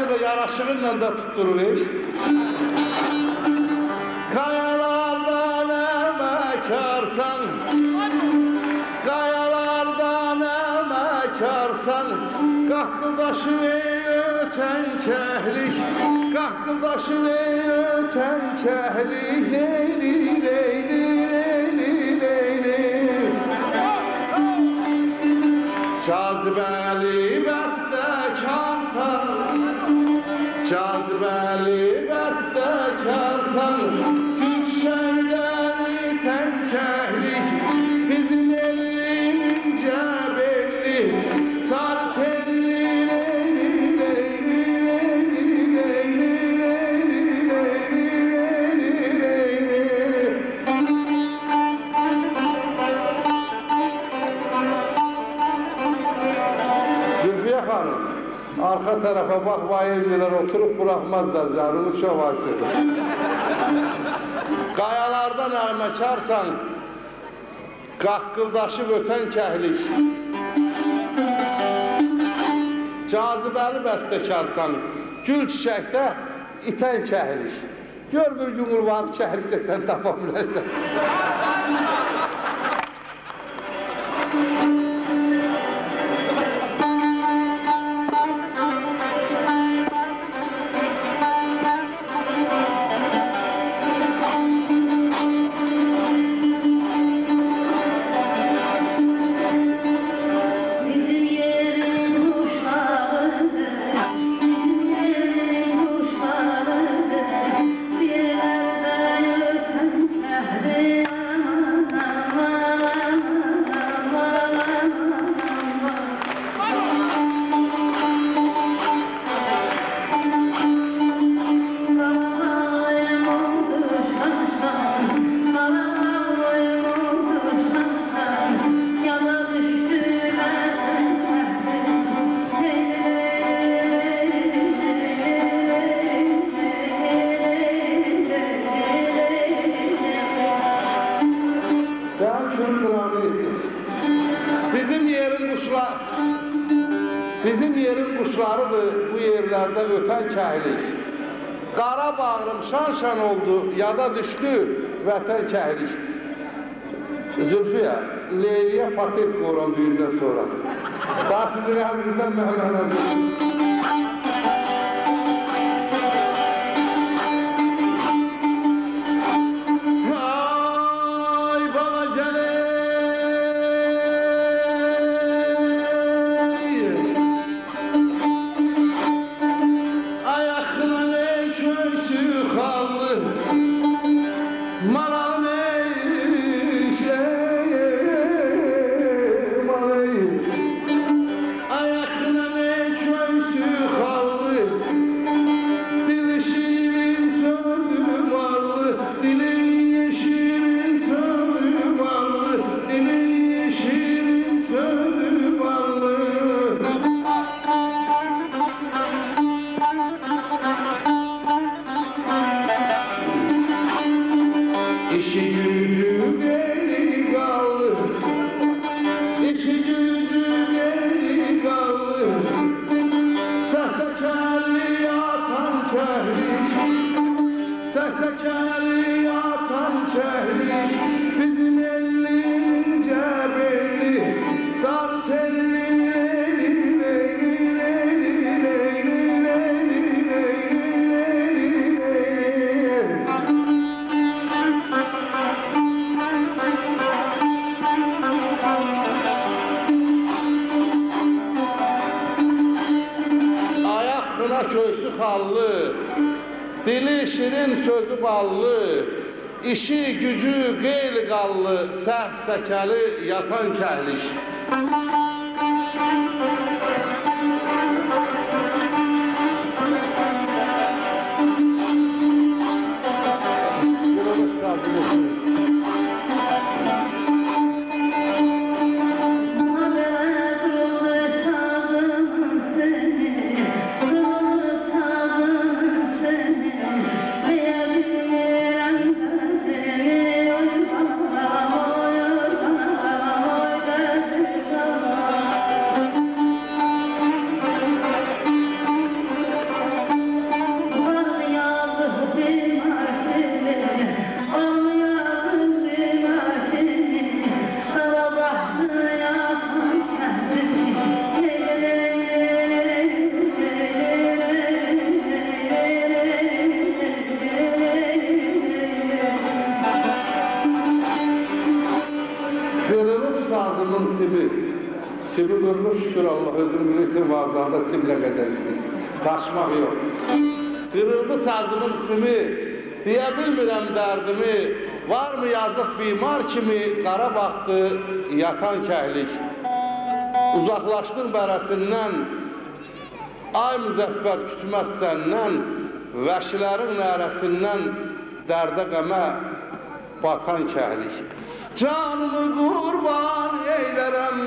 Sözünü de yaraşığınla da tutturur iş. Kayalardan emekarsan, kayalardan emekarsan, kalktı başı öten kehlik, kalktı başı öten kehlik, leyli leyli leyli leyli. Cazibeli bəstəkarsan, cazibeli bəstəkarsan, Gülşəhdən itən kəhlik, bizim elincə belli, sarı telli leyli leyli leyli leyli leyli leyli leyli. Zülfiye Hanım, arka tarafa bak, vayevliler oturup bırakmazlar canımı, çok aşırı. Qayalardan əməkarsan, qaqqıldaşıb ötən kəhlik, cazibəli bəstəkarsan, gül çiçəkdə itən kəhlik. Gör bir yumurvanı kəhlik də sən tapa bilərsən. Bizim yerin kuşlarıdır bu yerlerde öten kəhlik. Qara bağrım şan-şan oldu, yada düştü vətən kəhlik. Zülfiyə, Leyliyə patet qoran düğündən sonra. Daha sizin əlinizdən məhlənəcək. Köksü xallı, dili şirin sözü ballı, işi gücü qeyli qallı, səh-səkəli yatan kəhlik. Simi qırılır, şükür Allah, özün bilirsin, vazanda simlə qədər istəyirsin. Qaçmaq yox. Qırıldı sazımın simi, deyə bilmirəm dərdimi, var mı yazıq bimar kimi, qara baxdı, yatan kəhlik. Uzaqlaşdın bərəsindən, ay müzəffər küsməz səndən, vəhşilərin nərəsindən, dərdə qəmə batan kəhlik. Canımı qurban eylərəm,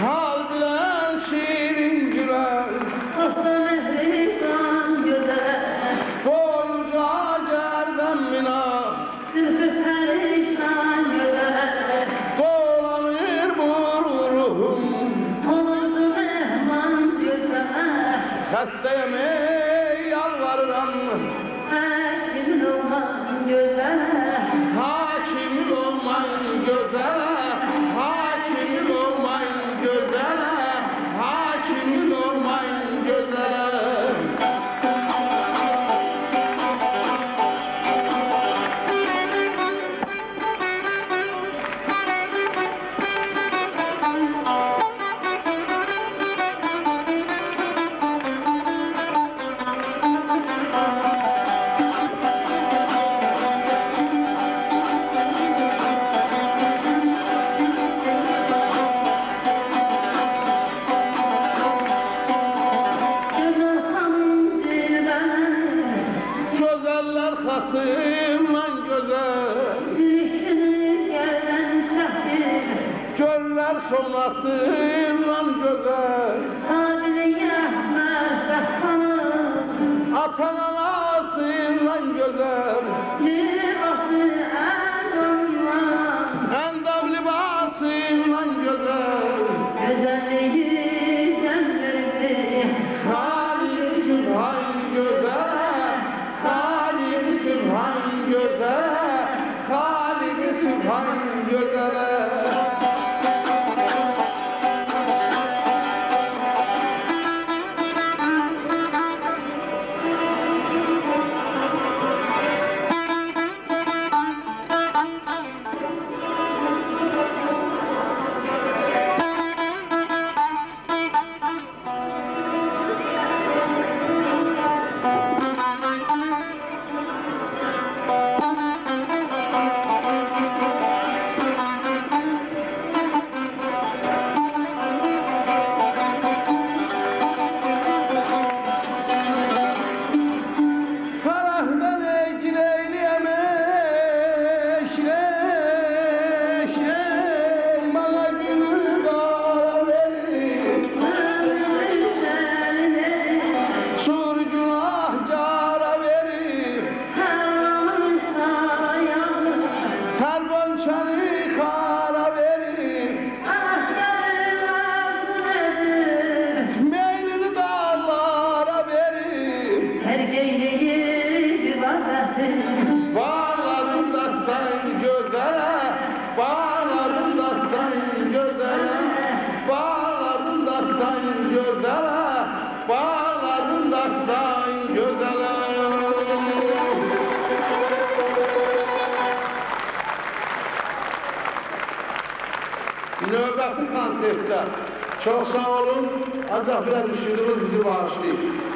hal bilən şirin gülər, boyuca gərdən mina, dolanır bu ruhum, xəstəyəm ey yalvarıram, hakimin olman gözələ, hakimin olman gözələ, hakimin olman gözələ. Xasımdan gözəl, göllər sonrasından gözəl, atan anasından gözəl, əndam libasından gözəl, Xalik Sübhan gözəl, Sübhan gözələ, Xalik Sübhan gözələ. Bağladım dastan gözələ, bağladım dastan gözələ, bağladım dastan gözələ, bağladım dastan gözələ. Növbəti konsertdə çox sağ olun, ancaq biraz üşüdünüz, bizi bağışlayın.